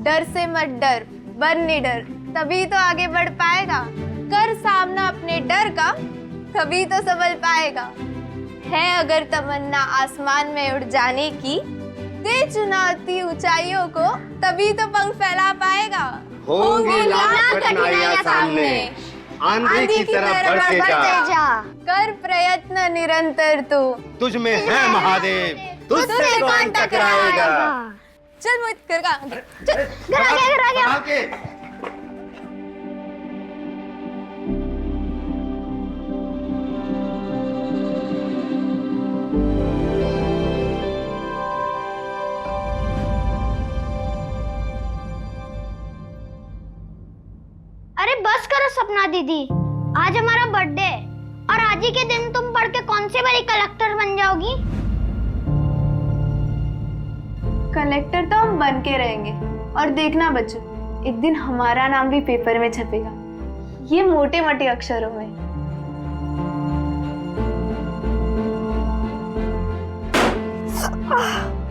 डर से मत डर, बन निडर, तभी तो आगे बढ़ पाएगा। कर सामना अपने डर का, तभी तो संभल पाएगा। है अगर तमन्ना आसमान में उड़ जाने की, दे चुनौती ऊंचाइयों को, तभी तो पंख फैला पाएगा। होंगी लाख कठिनाइयां सामने, आंधी की तरह बढ़ते जा। कर प्रयत्न निरंतर तू, तुझ में है महादेव, तुझसे कौन टकराएगा। चल मोहित, घर आ गया। अरे बस करो सपना दीदी, आज हमारा बर्थडे और आज ही के दिन तुम पढ़ के कौन से बड़ी कलेक्टर बन जाओगी? कलेक्टर तो हम बन के रहेंगे, और देखना बच्चों, एक दिन हमारा नाम भी पेपर में छपेगा, ये मोटे मोटे अक्षरों में।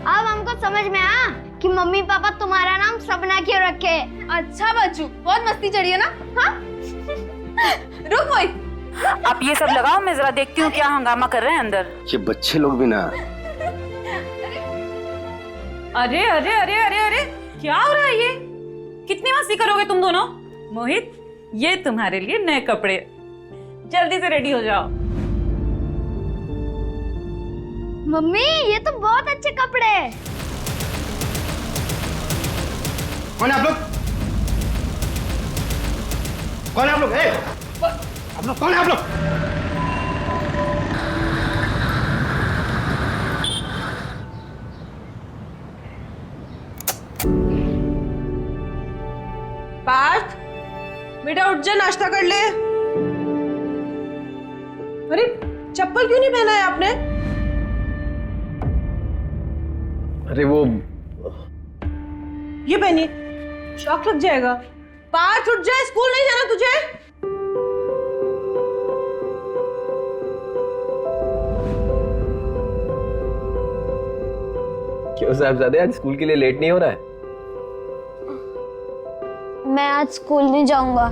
अब हमको समझ में आया कि मम्मी पापा तुम्हारा नाम सपना क्यों रखे। अच्छा बच्चू, बहुत मस्ती चढ़ी है ना? हाँ? रुक मोहित, आप ये सब लगाओ, मैं जरा देखती हूँ क्या हंगामा कर रहे हैं अंदर। ये बच्चे लोग भी ना। अरे अरे अरे अरे अरे, क्या हो रहा है ये? कितनी मस्ती करोगे तुम दोनों? मोहित, ये तुम्हारे लिए नए कपड़े, जल्दी से रेडी हो जाओ। मम्मी ये तो बहुत अच्छे कपड़े हैं। कौन है आप लोग? कौन है आप लोग? आप लोग कौन है आप लोग? पार्थ, बेटा उठ जा, नाश्ता कर ले। अरे चप्पल क्यों नहीं पहना है आपने? अरे वो ये पहनिए, शॉक लग जाएगा। पार्थ उठ जा, स्कूल नहीं जाना तुझे? क्यों साहबजादे, आज स्कूल के लिए लेट नहीं हो रहा है? मैं आज स्कूल नहीं जाऊंगा।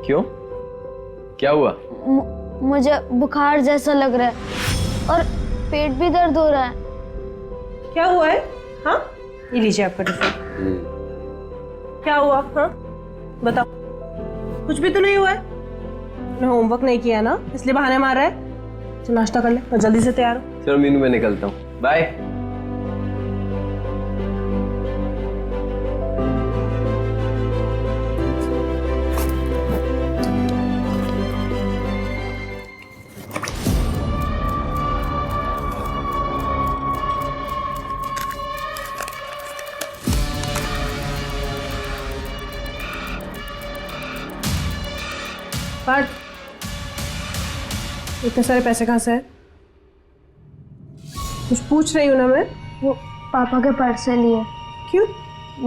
क्यों? क्या हुआ? मुझे बुखार जैसा लग रहा है और पेट भी दर्द हो रहा है। क्या हुआ है? हाँ, ये लीजिए आपका टिफिन। क्या हुआ? हाँ बताओ। कुछ भी तो नहीं हुआ है? मैं होमवर्क नहीं किया ना, इसलिए बहाने मार रहा है। चल नाश्ता कर ले और जल्दी से तैयार हो। चलो मीनू, मैं निकलता हूँ, बाय। पार्थ, इतने सारे पैसे कहाँ से हैं? कुछ पूछ रही हूँ ना मैं। वो पापा के पर्स से लिए। क्यों?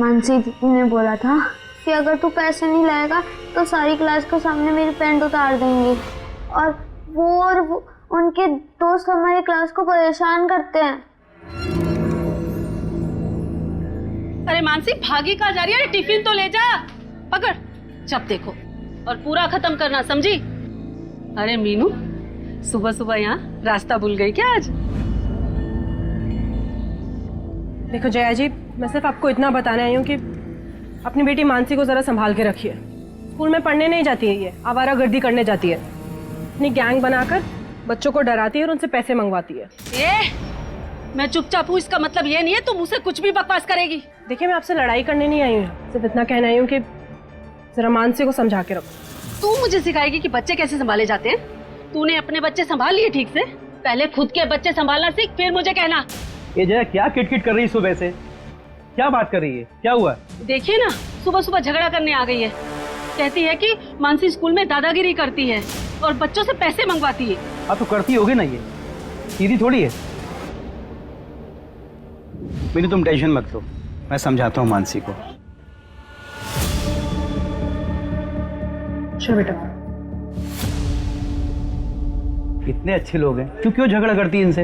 मानसी दीदी ने बोला था कि अगर तू पैसे नहीं लाएगा तो सारी क्लास के सामने मेरी पैंट उतार देंगी, और वो उनके दोस्त हमारी क्लास को परेशान करते हैं। अरे मानसी, भागी कहाँ जा रही है? टिफिन तो ले जा, पकड़, जब देखो और पूरा खत्म करना, समझी? अरे मीनू, सुबह सुबह यहाँ रास्ता भूल गई क्या आज? देखो जया जी, मैं सिर्फ आपको इतना बताने आई हूँ कि अपनी बेटी मानसी को जरा संभाल के रखिए। स्कूल में पढ़ने नहीं जाती है, ये आवारागर्दी करने जाती है। अपनी गैंग बनाकर बच्चों को डराती है और उनसे पैसे मंगवाती है। मैं चुपचाप हूँ, इसका मतलब ये नहीं है तुम मुझसे कुछ भी बकवास करेगी। देखिए, मैं आपसे लड़ाई करने नहीं आई हूँ, सिर्फ इतना कहना आई हूँ कि जरा मानसी को समझा के रखो। तू मुझे सिखाएगी कि बच्चे कैसे संभाले जाते हैं? तूने अपने बच्चे संभाल लिए ठीक से? पहले खुद के बच्चे संभालना सीख, फिर मुझे कहना। ये जया क्या किटकिट कर रही है सुबह से? क्या बात कर रही है? क्या हुआ? देखिए ना, सुबह सुबह झगड़ा करने आ गई है। कहती है कि मानसी स्कूल में दादागिरी करती है और बच्चों से पैसे मंगवाती है। हाँ तो करती होगी ना, ये सीधी थोड़ी है। मेरी तुम टेंशन मत लो, मैं समझाता हूँ मानसी को। चलो बेटा। इतने अच्छे लोग हैं, क्यों झगड़ा करती है इनसे?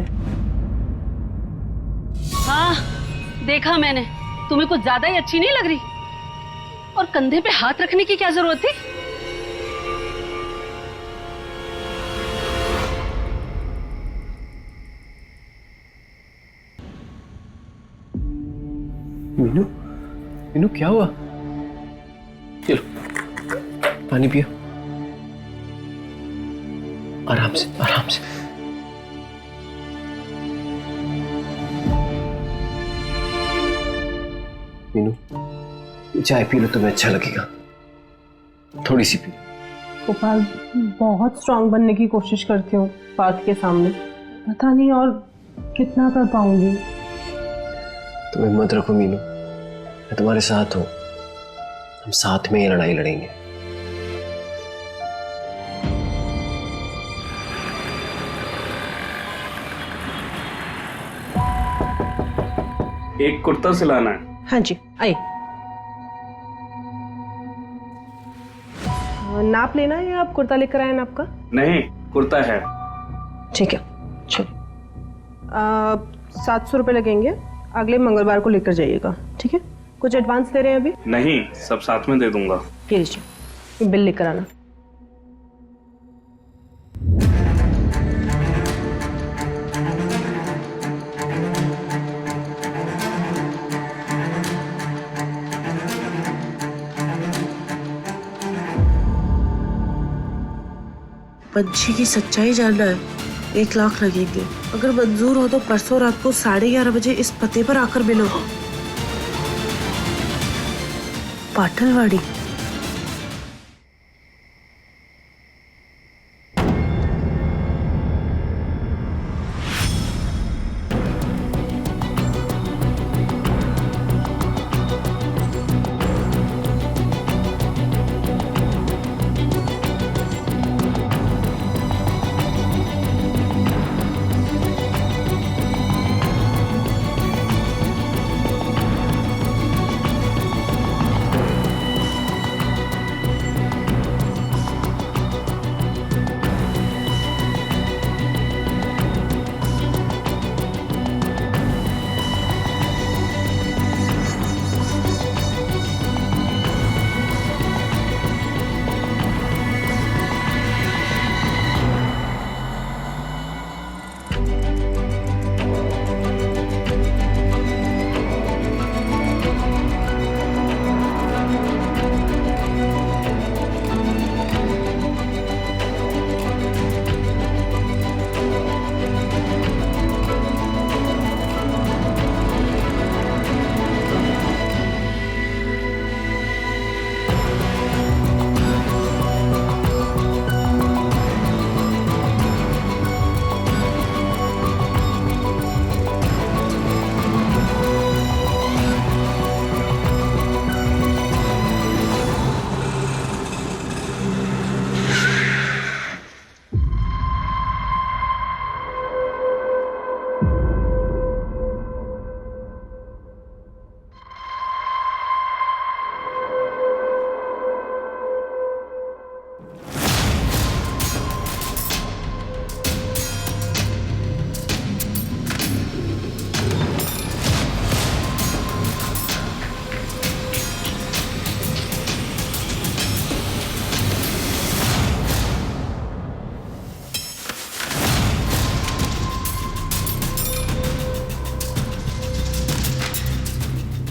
हाँ, देखा मैंने, तुम्हें कुछ ज्यादा ही अच्छी नहीं लग रही। और कंधे पे हाथ रखने की क्या जरूरत थी? मीनू, मीनू क्या हुआ? चलो पानी पियो, आराम से आराम से। मीनू चाय पी लो, तुम्हें अच्छा लगेगा। थोड़ी सी पी। गोपाल, बहुत स्ट्रांग बनने की कोशिश करती हूँ पार्थ के सामने, पता नहीं और कितना कर पाऊंगी। तुम हिम्मत रखो मीनू, मैं तुम्हारे साथ हूं। हम साथ में ये लड़ाई लड़ेंगे। एक कुर्ता सिलाना है। हाँ जी, आइए। नाप लेना है या आप कुर्ता लेकर आए नाप का? नहीं, कुर्ता है। ठीक है, चलिए। 700 रुपये लगेंगे, अगले मंगलवार को लेकर जाइएगा, ठीक है? कुछ एडवांस दे रहे हैं अभी? नहीं, सब साथ में दे दूंगा। ये लीजिए, बिल लेकर आना। पंछी की सच्चाई जानना है, 1 लाख लगेंगे। अगर मंजूर हो तो परसों रात को 11:30 बजे इस पते पर आकर मिलो। पाटलवाड़ी।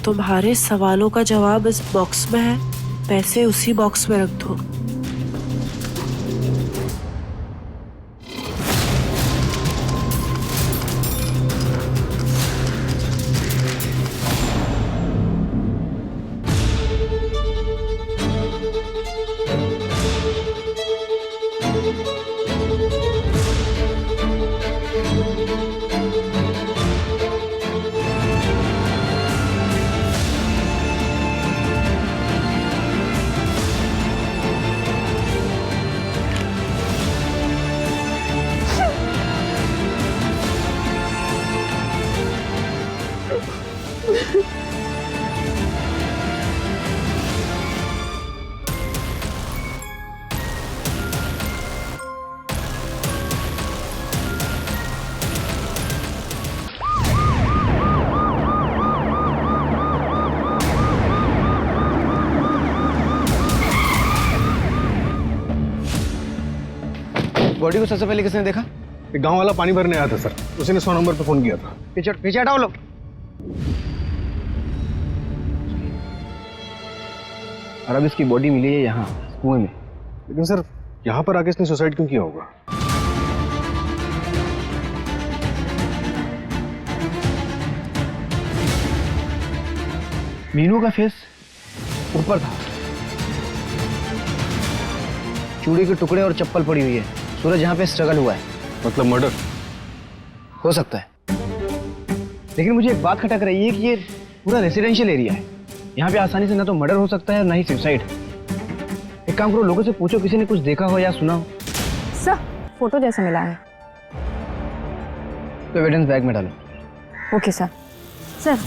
तुम्हारे सवालों का जवाब इस बॉक्स में है, पैसे उसी बॉक्स में रख दो। बॉडी को सबसे पहले किसने देखा? एक गांव वाला पानी भरने आया था सर, उसी ने 100 नंबर पे फोन किया था। पीछे हटाओ लोग। और अब इसकी बॉडी मिली है यहाँ कुएं में। लेकिन सर यहाँ पर आके इसने सुसाइड क्यों किया होगा? मीनू का फेस ऊपर था, चूड़ी के टुकड़े और चप्पल पड़ी हुई है। सूरज यहाँ पे स्ट्रगल हुआ है, मतलब मर्डर हो सकता है। लेकिन मुझे एक बात खटक रही है कि ये पूरा रेसिडेंशियल एरिया है, यहाँ पे आसानी से ना तो मर्डर हो सकता है और ना ही सुसाइड। एक काम करो, लोगों से पूछो किसी ने कुछ देखा हो या सुना हो। सर फोटो जैसा मिला है तो एविडेंस बैग में डालो। Okay sir. सर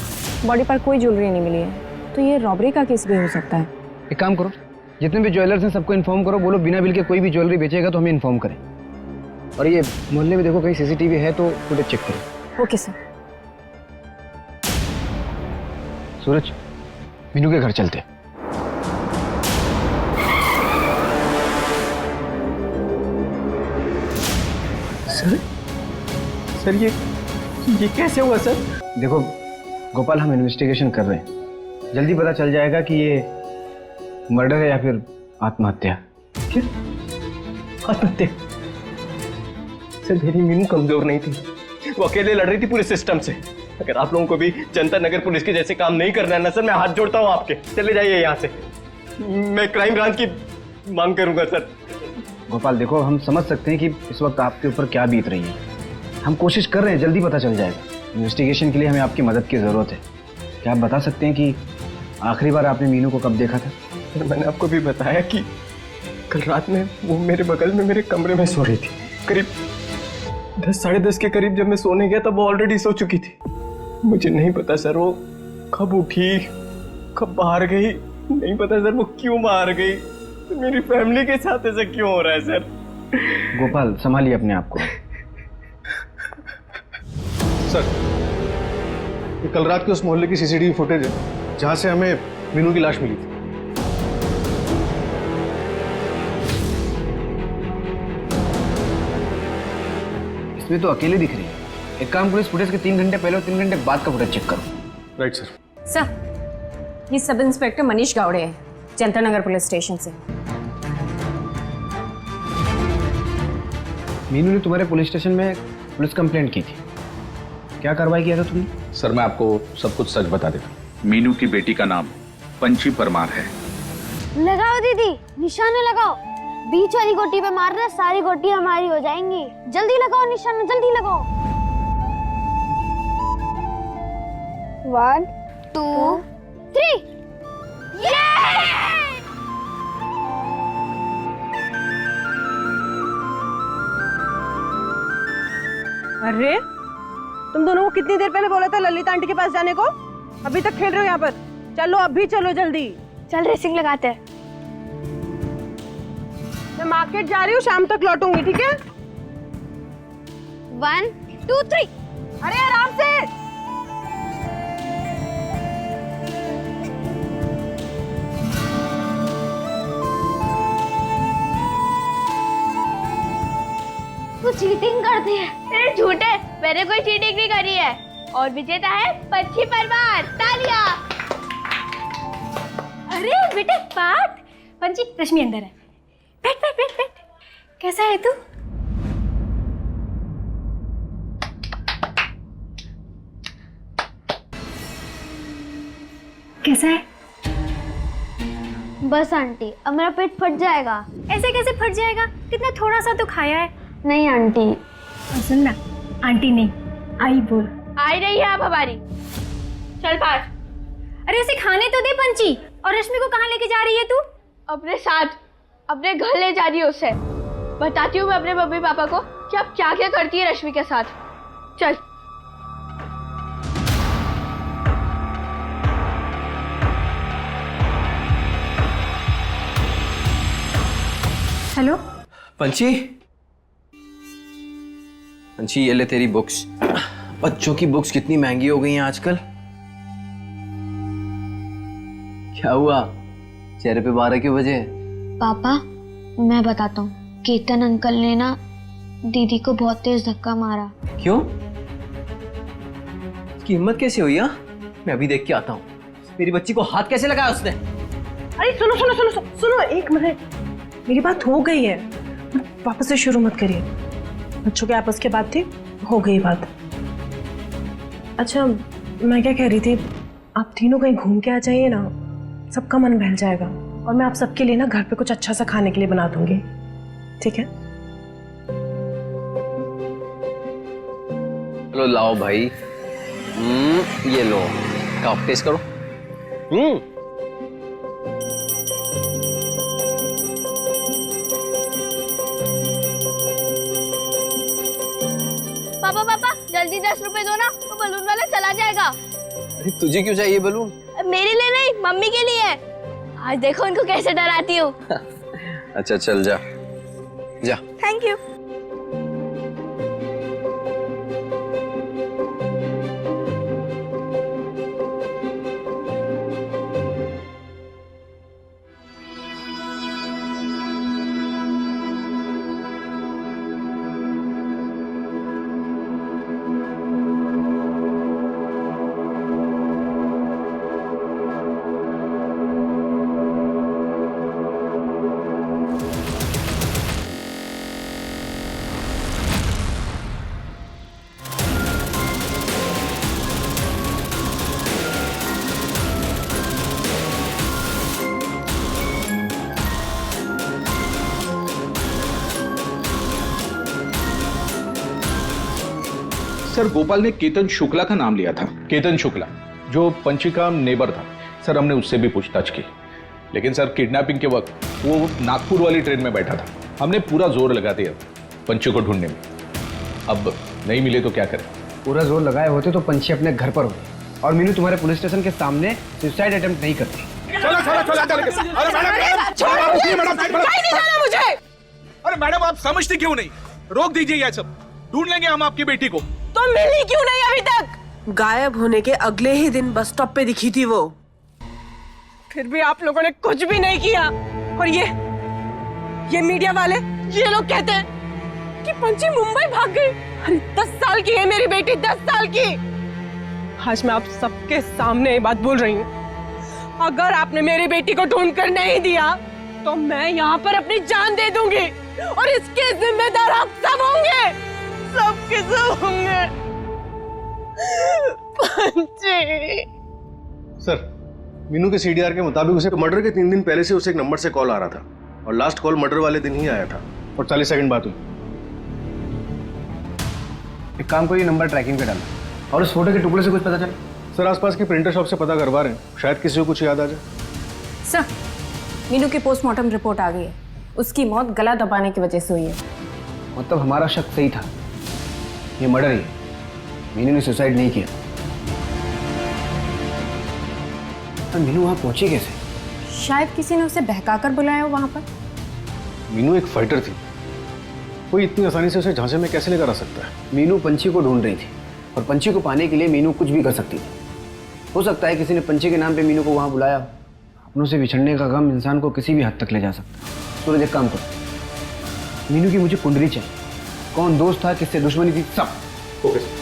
बॉडी पर कोई ज्वेलरी नहीं मिली है, तो ये रॉबरी का केस भी हो सकता है। एक काम करो, जितने भी ज्वेलर्स हैं सबको इन्फॉर्म करो, बोलो बिना बिल के कोई भी ज्वेलरी बेचेगा तो हमें इन्फॉर्म करें। और ये मोहल्ले में देखो कहीं सीसीटीवी है तो फुटेज चेक करो। Okay sir. सूरज, मीनू के घर चलते। सर ये कैसे हुआ सर? देखो गोपाल, हम इन्वेस्टिगेशन कर रहे हैं, जल्दी पता चल जाएगा कि ये मर्डर है या फिर आत्महत्या। क्या आत्महत्या? सर मेरी मीनू कमजोर नहीं थी, वो अकेले लड़ रही थी पूरे सिस्टम से। अगर आप लोगों को भी जनता नगर पुलिस के जैसे काम नहीं करना है ना सर, मैं हाथ जोड़ता हूँ आपके, चले जाइए यहाँ से। मैं क्राइम ब्रांच की मांग करूंगा सर। गोपाल देखो, हम समझ सकते हैं कि इस वक्त आपके ऊपर क्या बीत रही है, हम कोशिश कर रहे हैं, जल्दी पता चल जाएगा। इन्वेस्टिगेशन के लिए हमें आपकी मदद की जरूरत है। क्या आप बता सकते हैं कि आखिरी बार आपने मीनू को कब देखा था? सर मैंने आपको भी बताया कि कल रात में वो मेरे बगल में मेरे कमरे में सो रही थी। करीब 10 साढ़े 10 के करीब जब मैं सोने गया तब वो ऑलरेडी सो चुकी थी। मुझे नहीं पता सर वो कब उठी, कब बाहर गई, नहीं पता सर वो क्यों बाहर गई। मेरी फैमिली के साथ ऐसा क्यों हो रहा है सर? गोपाल संभालिए अपने आप को। सर ये कल रात के उस मोहल्ले की सीसीटीवी फुटेज है जहां से हमें मीनू की लाश मिली थी। इसमें तो अकेले दिख रही है। एक काम करो, इस फुटेज के 3 घंटे पहले और 3 घंटे बाद का फुटेज चेक करो। Right sir. सर ये सब इंस्पेक्टर मनीष गावड़े हैं, जनता नगर पुलिस स्टेशन से। मीनू ने तुम्हारे पुलिस स्टेशन में पुलिस कंप्लेंट की थी, क्या कार्रवाई किया था तुमने? सर मैं आपको सब कुछ सच बता देता हूँ। मीनू की बेटी का नाम पंची परमार है। लगाओ दीदी, निशाने लगाओ। बीच वाली गोटी पे मारना, सारी गोटी हमारी हो जाएंगी। जल्दी लगाओ निशाना, जल्दी लगाओ। 1 2 3। अरे तुम दोनों को कितनी देर पहले बोला था ललिता आंटी के पास जाने को? अभी तक खेल रहे हो यहाँ पर? चलो अभी चलो जल्दी। चल रेसिंग लगाते हैं। मैं मार्केट जा रही हूँ, शाम तक लौटूंगी, ठीक है? 1 2 3। अरे आराम से। तू चीटिंग करती है। तेरे झूठे, मैंने कोई चीटिंग नहीं करी है। और विजेता है पंची परमार। तालियां। अरे बेटे बात, पंची रश्मि अंदर है। बैठ बैठ बैठ बैठ। कैसा है तू? कैसा है? बस आंटी, अब मेरा पेट फट जाएगा। ऐसे कैसे फट जाएगा? कितना थोड़ा सा तो खाया है। नहीं आंटी। सुन ना, आंटी नहीं, आई बोल। आई रही है आप हमारी। चल पास। अरे उसे खाने तो दे पंची। और रश्मि को कहाँ लेके जा रही है तू? अपने साथ, अपने घर ले जा रही है उसे। बताती हूँ मैं अपने मम्मी पापा को कि आप क्या क्या करती है रश्मि के साथ। चल। हेलो पंची, पंची ये ले तेरी बुक्स। बच्चों की बुक्स कितनी महंगी हो गई हैं आजकल। क्या हुआ, चेहरे पे 12 के बजे? पापा मैं बताता हूँ, केतन अंकल ने ना दीदी को बहुत तेज धक्का मारा। क्यों? उसकी हिम्मत कैसे हुई? हाँ, मैं अभी देख के आता हूँ। मेरी बच्ची को हाथ कैसे लगाया उसने? अरे सुनो सुनो सुनो सुनो सुनो, एक मिनट, मेरी बात हो गई है, वापस से शुरू मत करिए। बच्चों के आपस की बात थी, हो गई बात। अच्छा, मैं क्या कह रही थी, आप तीनों कहीं घूम के आ जाइए ना, सबका मन बहल जाएगा। और मैं आप सबके लिए ना घर पे कुछ अच्छा सा खाने के लिए बना दूंगी, ठीक है? लो लाओ भाई, ये लो, खाओ, टेस्ट करो। पापा पापा जल्दी 10 रुपए दो ना, वो बलून वाला चला जाएगा। अरे तुझे क्यों चाहिए बलून? मेरे लिए नहीं, मम्मी के लिए। आज देखो उनको कैसे डराती हूँ। अच्छा चल जा जा। Thank you. सर गोपाल ने केतन शुक्ला का नाम लिया था। केतन शुक्ला जो पंची का नेबर था। सर हमने उससे भी पूछताछ की, लेकिन सर किडनैपिंग के वक्त वो नागपुर वाली ट्रेन में बैठा था। हमने पूरा जोर लगा दिया पंची को ढूंढने में, अब नहीं मिले तो क्या करें? पूरा जोर लगाए होते तो पंछी अपने घर पर होते और मीनू तुम्हारे पुलिस स्टेशन के सामने सुसाइड अटेम्प्ट नहीं करती। चलो चलो चलो मुझे। अरे मैडम आप समझती क्यों नहीं? रोक दीजिए ये सब, ढूंढ लेंगे हम आपकी बेटी को। तो मिली क्यों नहीं अभी तक? गायब होने के अगले ही दिन बस स्टॉप पे दिखी थी वो। फिर भी आप लोगों ने कुछ भी नहीं किया। और ये मीडिया वाले, ये लोग कहते हैं कि पंची मुंबई भाग गई। अरे 10 साल की है मेरी बेटी, 10 साल की। आज मैं आप सबके सामने ये बात बोल रही हूँ, अगर आपने मेरी बेटी को ढूंढ कर नहीं दिया तो मैं यहाँ पर अपनी जान दे दूंगी और इसके जिम्मेदार आप सब होंगे, सबके सब होंगे। पंची। सर, मीनू के सीडीआर के मुताबिक उसे मर्डर के 3 दिन पहले से उसे एक नंबर से कॉल आ रहा था और लास्ट कॉल मर्डर वाले दिन ही आया था और 40 सेकंड बात हुई। एक काम करिए, नंबर ट्रैकिंग पे डालो और उस फोटो के टुकड़े से कुछ पता चला? सर आसपास की प्रिंटर शॉप से पता करवा रहे हैं, शायद किसी को कुछ याद आ जाए। सर, मीनू की पोस्टमार्टम रिपोर्ट आ गई है। उसकी मौत गला दबाने की वजह से हुई है। मतलब हमारा शक सही था, ये मर्डर ही, मीनू ने सुसाइड नहीं किया। पर मीनू वहां पहुंची कैसे? शायद किसी ने उसे बहकाकर बुलाया हो वहां पर। मीनू एक फाइटर थी, कोई इतनी आसानी से उसे झांसे में कैसे लेकर आ सकता है? मीनू पंछी को ढूंढ रही थी और पंछी को पाने के लिए मीनू कुछ भी कर सकती थी। हो सकता है किसी ने पंछी के नाम पे मीनू को वहां बुलाया। अपनों से बिछड़ने का गम इंसान को किसी भी हद तक ले जा सकता है। सूरज एक काम करो, मीनू की मुझे कुंडली चाहिए, कौन दोस्त था, किससे दुश्मनी थी, सब। Okay sir.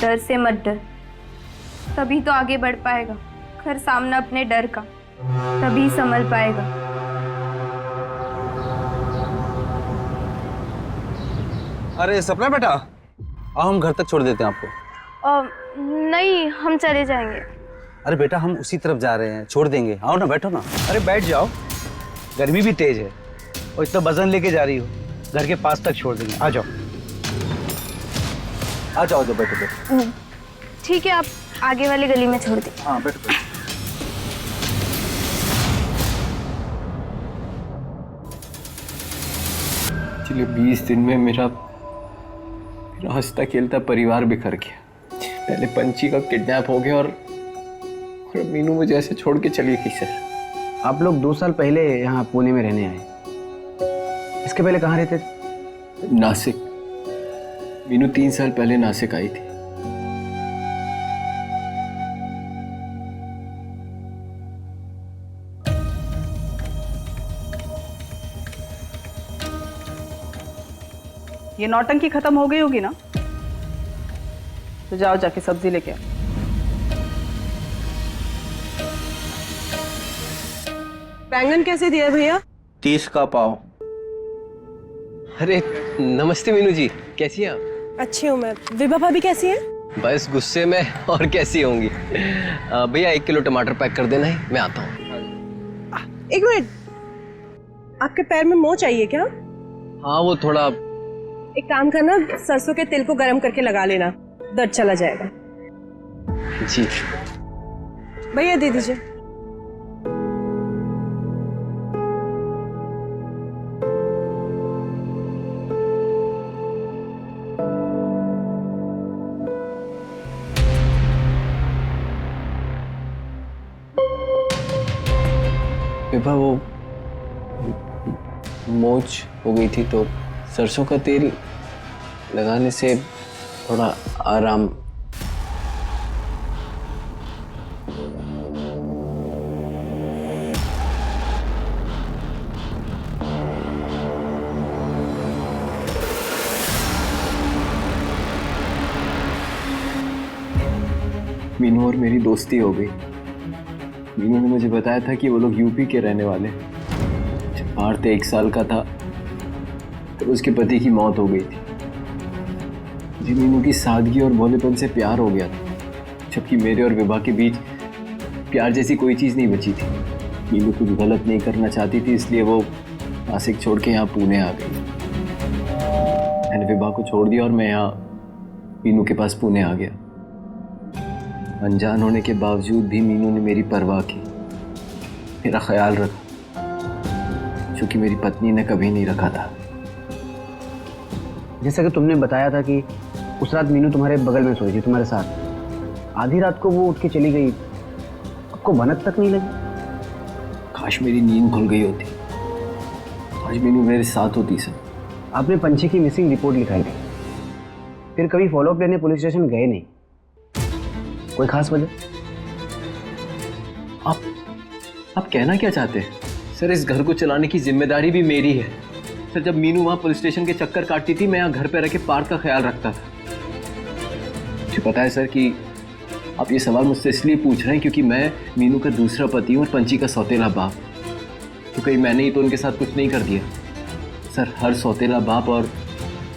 डर से मत डर, तभी तो आगे बढ़ पाएगा। कर सामना अपने डर का, तभी संभल पाएगा। अरे सपना बेटा, आओ हम घर तक छोड़ देते हैं आपको। नहीं, हम चले जाएंगे। अरे बेटा हम उसी तरफ जा रहे हैं, छोड़ देंगे। आओ ना, बैठो ना। अरे बैठ जाओ, गर्मी भी तेज है और इतना वजन लेके जा रही हो, घर के पास तक छोड़ देंगे। आ जाओ आ जाओ, बैठो बैठो। ठीक है, आप आगे वाली गली में छोड़ दीजिए। हाँ बैठो बैठो। पिछले 20 दिन में मेरा हंसता खेलता परिवार बिखर गया। पहले पंची का किडनैप हो गया और मीनू मुझे ऐसे छोड़ के चली गई। सर आप लोग 2 साल पहले यहाँ पुणे में रहने आए, इसके पहले कहाँ रहते थे? नासिक। मीनू 3 साल पहले नासिक आई थी। ये नौटंकी खत्म हो गई होगी ना? तो जाओ जाके सब्जी लेके आओ। बैंगन कैसे दिया भैया? 30 का पाव। अरे नमस्ते मीनू जी, कैसी हैं आप? अच्छी हूँ मैं। विभा भाभी कैसी है? बस गुस्से में, और कैसी होंगी। भैया 1 किलो टमाटर पैक कर देना है, मैं आता हूँ। 1 मिनट, आपके पैर में मोच चाहिए क्या? हाँ वो थोड़ा। एक काम करना, सरसों के तेल को गरम करके लगा लेना, दर्द चला जाएगा। जी भैया दे दीजिए। विभा वो मोच हो गई थी तो सरसों का तेल लगाने से थोड़ा आराम। मीनू और मेरी दोस्ती हो गई। मीनू ने मुझे बताया था कि वो लोग यूपी के रहने वाले। जब पार्थ 1 साल का था तो उसके पति की मौत हो गई थी। मुझे मीनू की सादगी और भोलेपन से प्यार हो गया था, जबकि मेरे और विभा के बीच प्यार जैसी कोई चीज़ नहीं बची थी। मीनू कुछ गलत नहीं करना चाहती थी, इसलिए वो नासिक छोड़ के यहाँ पुणे आ गई। मैंने विभा को छोड़ दिया और मैं यहाँ मीनू के पास पुणे आ गया। अनजान होने के बावजूद भी मीनू ने मेरी परवाह की, मेरा ख्याल रखा, जो कि मेरी पत्नी ने कभी नहीं रखा था। जैसा कि तुमने बताया था कि उस रात मीनू तुम्हारे बगल में सोई थी, तुम्हारे साथ। आधी रात को वो उठ के चली गई, आपको भनक तक नहीं लगी? काश मेरी नींद खुल गई होती, आज मीनू मेरे साथ होती। सर, आपने पंछी की मिसिंग रिपोर्ट लिखाई थी, फिर कभी फॉलोअप लेने पुलिस स्टेशन गए नहीं? कोई खास वजह? आप कहना क्या चाहते हैं? सर, इस घर को चलाने की जिम्मेदारी भी मेरी है। सर, जब मीनू वहां पुलिस स्टेशन के चक्कर काटती थी, मैं यहाँ घर पे रह के पार्थ का ख्याल रखता था। मुझे पता है सर कि आप ये सवाल मुझसे इसलिए पूछ रहे हैं क्योंकि मैं मीनू का दूसरा पति हूँ और पंची का सौतेला बाप। तो कहीं मैंने ही तो उनके साथ कुछ नहीं कर दिया? सर, हर सौतेला बाप और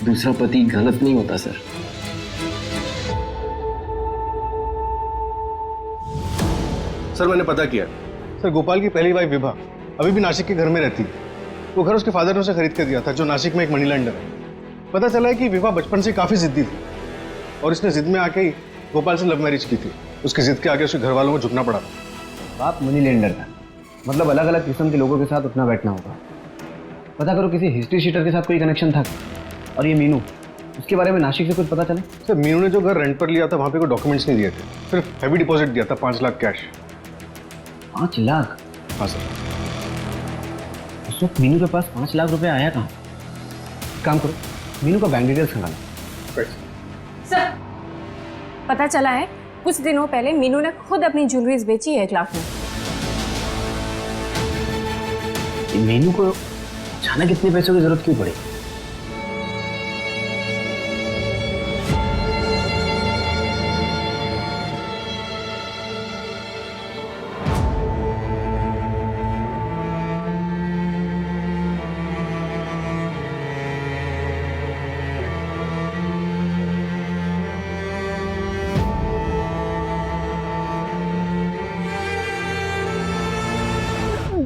दूसरा पति गलत नहीं होता सर। सर मैंने पता किया, सर गोपाल की पहली वाइफ विभा अभी भी नासिक के घर में रहती है। वो घर उसके फादर ने उसे खरीद कर दिया था, जो नासिक में एक मनी लैंडर है। पता चला है कि विभा बचपन से काफी जिद्दी थी और इसने जिद में आके ही गोपाल से लव मैरिज की थी। उसकी जिद के आगे उसके घर वालों को झुकना पड़ा। बाप मनी लैंडर था, मतलब अलग अलग किस्म के लोगों के साथ उठना बैठना होगा। पता करो किसी हिस्ट्री शीटर के साथ कोई कनेक्शन था। और ये मीनू, उसके बारे में नासिक से कुछ पता चला? सर मीनू ने जो घर रेंट पर लिया था वहाँ पे कोई डॉक्यूमेंट्स नहीं दिए थे, सिर्फ हैवी डिपॉजिट दिया था 5 लाख कैश। 5 लाख? हाँ सर। उस वक्त मीनू के पास 5 लाख रुपए आया कहाँ? काम करो, मीनू का बैंक डिटेल्स निकालो। सर, पता चला है कुछ दिनों पहले मीनू ने खुद अपनी ज्वेलरीज बेची है 1 लाख में। मीनू को अचानक इतने पैसों की जरूरत क्यों पड़ी?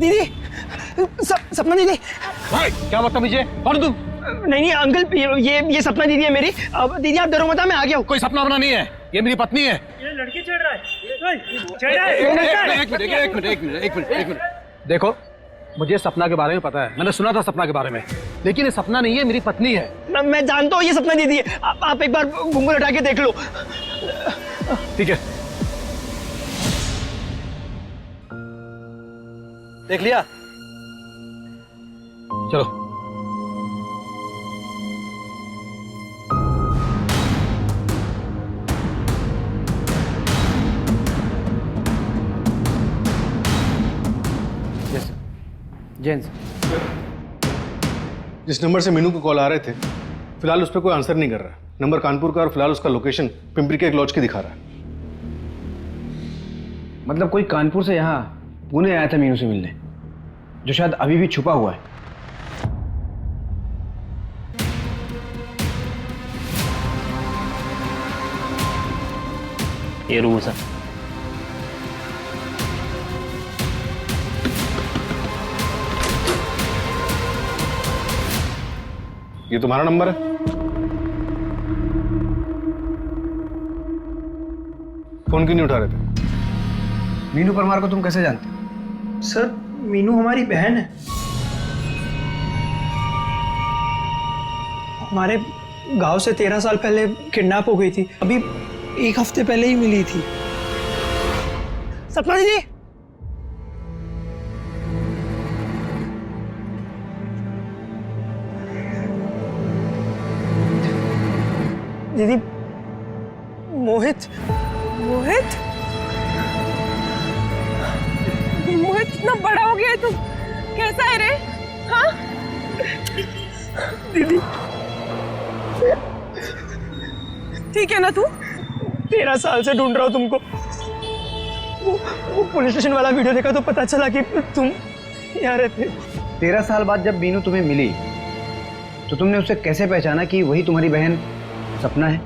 दीदी, सपना दीदी। भाई क्या बदतमीजी है? कौन तुम? नहीं अंकल, ये सपना दीदी है मेरी। अब दीदी आप डरो मत, मैं आ गया हूँ। कोई सपना बना नहीं है, ये मेरी पत्नी है। ये लड़की चढ़ रहा है। एक मिनट। देखो, मुझे सपना के बारे में पता है, मैंने सुना था सपना के बारे में, लेकिन ये सपना नहीं है, मेरी पत्नी है। मैं जानता हूँ ये सपना दीदी है। आप एक बार घुंघरू हटा के देख लो। ठीक है, देख लिया। चलो। जेंस, जिस नंबर से मीनू को कॉल आ रहे थे, फिलहाल उस पर कोई आंसर नहीं कर रहा। नंबर कानपुर का और फिलहाल उसका लोकेशन पिंपरी के एक लॉज की दिखा रहा है। मतलब कोई कानपुर से यहाँ पुणे आया था मीनू से मिलने, जो शायद अभी भी छुपा हुआ है। ये रूम है सर। ये तुम्हारा नंबर है? फोन क्यों नहीं उठा रहे थे? मीनू परमार को तुम कैसे जानते? सर मीनू हमारी बहन है। हमारे गांव से 13 साल पहले किडनैप हो गई थी। अभी 1 हफ्ते पहले ही मिली थी। सपना दीदी, दीदी मोहित मोहित मोहित कितना बड़ा हो गया है तू, कैसा है रे? हाँ दीदी ठीक है ना तू? 13 साल से ढूंढ रहा हूँ तुमको। वो पुलिस स्टेशन वाला वीडियो देखा तो पता चला कि तुम यहाँ रहते। 13 साल बाद जब मीनू तुम्हें मिली तो तुमने उसे कैसे पहचाना कि वही तुम्हारी बहन सपना है?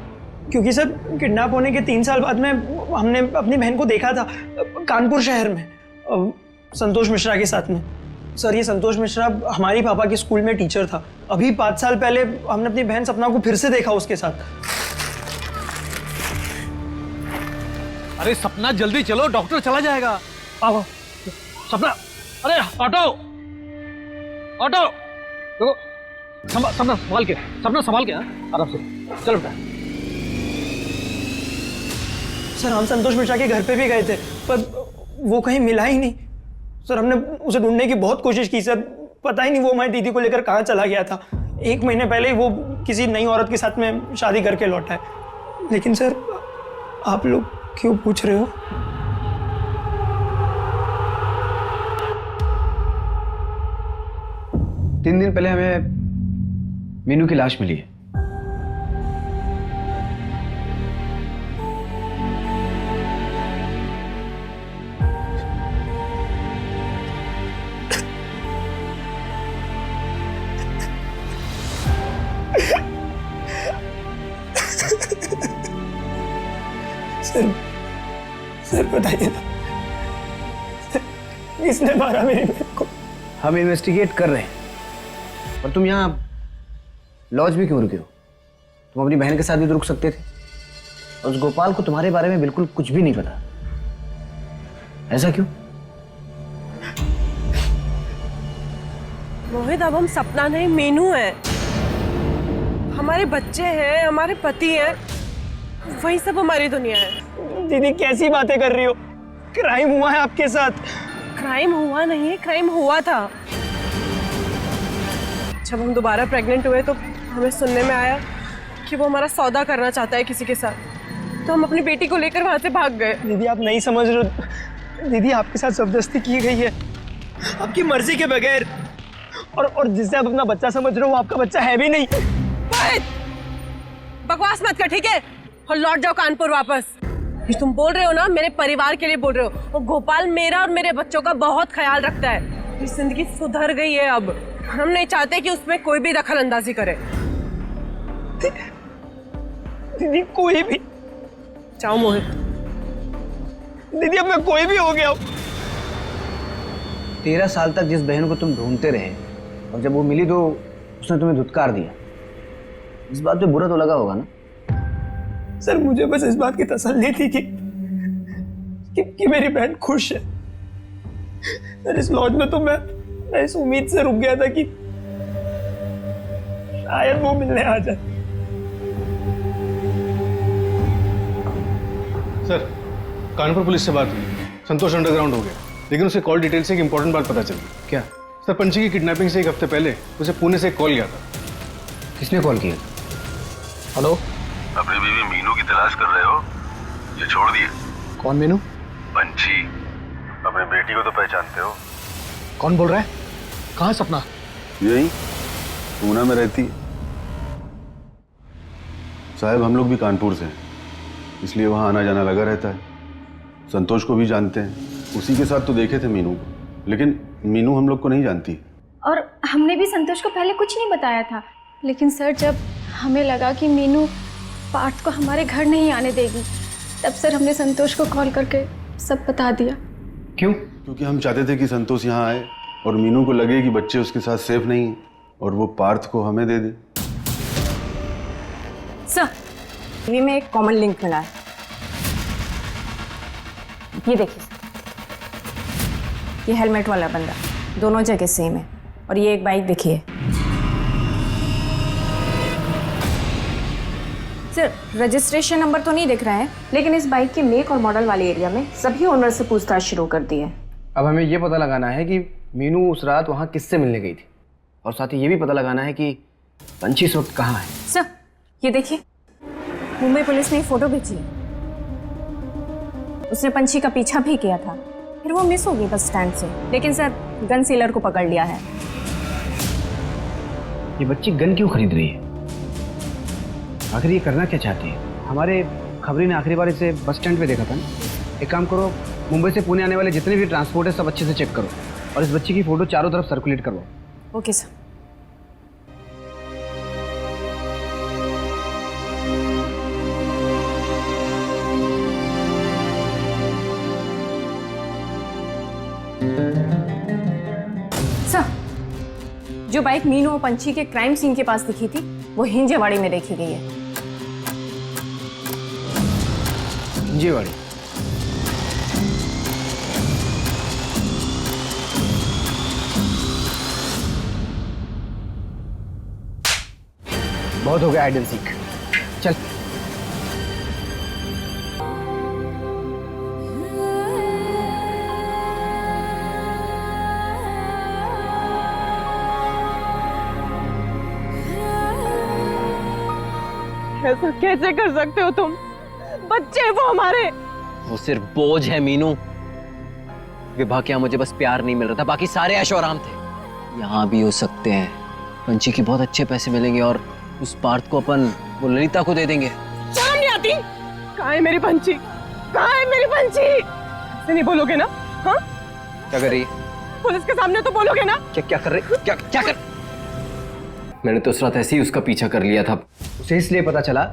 क्योंकि सर किडनैप होने के 3 साल बाद में हमने अपनी बहन को देखा था कानपुर शहर में, संतोष मिश्रा के साथ में। सर ये संतोष मिश्रा हमारी पापा के स्कूल में टीचर था। अभी 5 साल पहले हमने अपनी बहन सपना को फिर से देखा उसके साथ। अरे सपना जल्दी चलो, डॉक्टर चला जाएगा। आओ सपना, अरे ऑटो ऑटो, देखो सपना संभाल के, सपना संभाल के, आराम से चलो बेटा। सर हम संतोष मिश्रा के घर पे भी गए थे पर वो कहीं मिला ही नहीं। सर हमने उसे ढूंढने की बहुत कोशिश की सर, पता ही नहीं वो हमारी दीदी को लेकर कहाँ चला गया था। 1 महीने पहले ही वो किसी नई औरत के साथ में शादी करके लौटा है। लेकिन सर आप लोग क्यों पूछ रहे हो? तीन दिन पहले हमें मीनू की लाश मिली है। सर बताइए ना, किसने मारा मेरी बहन को? हम इन्वेस्टिगेट कर रहे हैं। और तुम यहाँ लॉज भी क्यों रुके हो? तुम अपनी बहन के साथ भी तो रुक सकते थे। और उस गोपाल को तुम्हारे बारे में बिल्कुल कुछ भी नहीं पता। ऐसा क्यों? मोहित अब हम सपना नहीं मीनू है। हमारे बच्चे हैं, हमारे पति हैं, वही सब हमारी दुनिया है। दीदी कैसी बातें कर रही हो? क्राइम हुआ है आपके साथ। क्राइम हुआ नहीं है, क्राइम हुआ था। जब हम दोबारा प्रेग्नेंट हुए तो हमें सुनने में आया कि वो हमारा सौदा करना चाहता है किसी के साथ, तो हम अपनी बेटी को लेकर वहां से भाग गए। दीदी आप नहीं समझ रहे हो, दीदी आपके साथ जबरदस्ती की गई है आपकी मर्जी के बगैर। और जिससे आप अपना बच्चा समझ रहे हो वो आपका बच्चा है भी नहीं। बकवास मत कर, ठीक है? और लौट जाओ कानपुर वापस। ये तुम बोल रहे हो ना, मेरे परिवार के लिए बोल रहे हो। और गोपाल मेरा और मेरे बच्चों का बहुत ख्याल रखता है। मेरी जिंदगी सुधर गई है अब। हम नहीं चाहते कि उसमें कोई भी दखल अंदाजी करे। दीदी कोई भी, जाओ मोहित। दीदी अब मैं कोई भी हो गया हूँ। 13 साल तक जिस बहन को तुम ढूंढते रहे और जब वो मिली तो उसने तुम्हें धुतकार दिया। इस बात पे बुरा तो लगा होगा ना? सर मुझे बस इस बात की तसल्ली थी कि मेरी बहन खुश है। सर इस लॉज में तो मैं इस उम्मीद से रुक गया था कि शायद वो मिलने आ जाए। सर कानपुर पुलिस से बात हुई, संतोष अंडरग्राउंड हो गया, लेकिन उसे कॉल डिटेल से एक इंपॉर्टेंट बात पता चली। क्या? सर पंची की किडनैपिंग से 1 हफ्ते पहले उसे पुणे से एक कॉल गया था। किसने कॉल किया? हेलो, अपनी बीवी मीनू की तलाश कर रहे हो? ये छोड़ दिए। कौन मीनू? पंची, अपनी बेटी को तो पहचानते हो? कौन बोल रहा है? कहाँ सपना? यही पूना में रहती है। साहब हम लोग भी कानपुर से हैं, इसलिए वहाँ आना जाना लगा रहता है। संतोष को भी जानते हैं, उसी के साथ तो देखे थे मीनू को, लेकिन मीनू हम लोग को नहीं जानती। और हमने भी संतोष को पहले कुछ नहीं बताया था, लेकिन सर जब हमें लगा कि मीनू पार्थ को हमारे घर नहीं आने देगी, तब सर हमने संतोष को कॉल करके सब बता दिया। क्यों? क्योंकि हम चाहते थे कि संतोष यहाँ आए और मीनू को लगे कि बच्चे उसके साथ सेफ नहीं हैं और वो पार्थ को हमें दे दे। सर टीवी में एक कॉमन लिंक मिला है, ये देखिए, ये हेलमेट वाला बंदा दोनों जगह सेम है, और ये एक बाइक देखिए। सर रजिस्ट्रेशन नंबर तो नहीं दिख रहा है, लेकिन इस बाइक के मेक और मॉडल वाले एरिया में सभी ओनर से पूछताछ शुरू कर दी है। अब हमें ये पता लगाना है कि मीनू उस रात वहाँ किससे मिलने गई थी, और साथ ही ये भी पता लगाना है कि पंछी इस वक्त कहाँ है। सर ये देखिए, मुंबई पुलिस ने एक फोटो भेजी है, उसने पंछी का पीछा भी किया था, फिर वो मिस हो गई बस स्टैंड से, लेकिन सर गन सेलर को पकड़ लिया है। ये बच्ची गन क्यों खरीद रही है? आखिर ये करना क्या चाहती है? हमारे खबरी ने आखिरी बार इसे बस स्टैंड पे देखा था ना। एक काम करो, मुंबई से पुणे आने वाले जितने भी ट्रांसपोर्ट है सब अच्छे से चेक करो, और इस बच्ची की फोटो चारों तरफ सर्कुलेट करवाओ। Okay sir. सर जो बाइक मीनू और पंछी के क्राइम सीन के पास दिखी थी वो हिंजेवाड़ी में देखी गई है। हिंजेवाड़ी? बहुत हो गया हाइड एंड सीक, चल। ऐसा कैसे कर सकते हो तुम? बच्चे वो हमारे। वो सिर्फ बोझ है मीनू। विभा के यहाँ मुझे बस प्यार नहीं मिल रहा था, बाकी सारे ऐशो आराम थे। यहाँ भी हो सकते हैं। पंछी के बहुत अच्छे पैसे मिलेंगे और उस पार्थ को अपन वो ललिता को दे देंगे। शर्म नहीं आती? कहाँ है मेरी पंछी? कहाँ है मेरी पंछी? ऐसे नहीं बोलोगे ना? हाँ? क्या कर रही है? पुलिस के सामने तो बोलोगे ना? क्या कर रही? क्या कर? मैंने तो उस रात ऐसे ही उसका पीछा कर लिया था। उसे इसलिए पता चला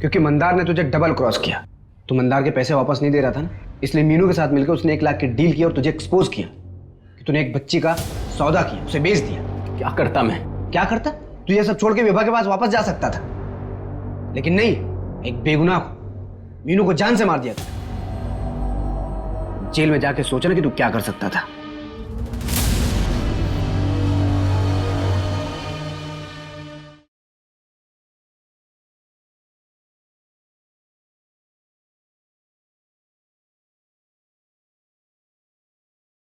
क्योंकि मंदार ने तुझे डबल क्रॉस किया। तू मंदार के पैसे वापस नहीं दे रहा था ना, इसलिए मीनू के साथ मिलकर उसने 1 लाख की डील की और तुझे एक्सपोज किया कि तूने एक बच्ची का सौदा किया, उसे बेच दिया। क्या करता मैं? क्या करता? तू ये सब छोड़ के विभा के पास वापस जा सकता था, लेकिन नहीं, एक बेगुनाह को, मीनू को जान से मार दिया था। जेल में जाके सोचना कि तू क्या कर सकता था।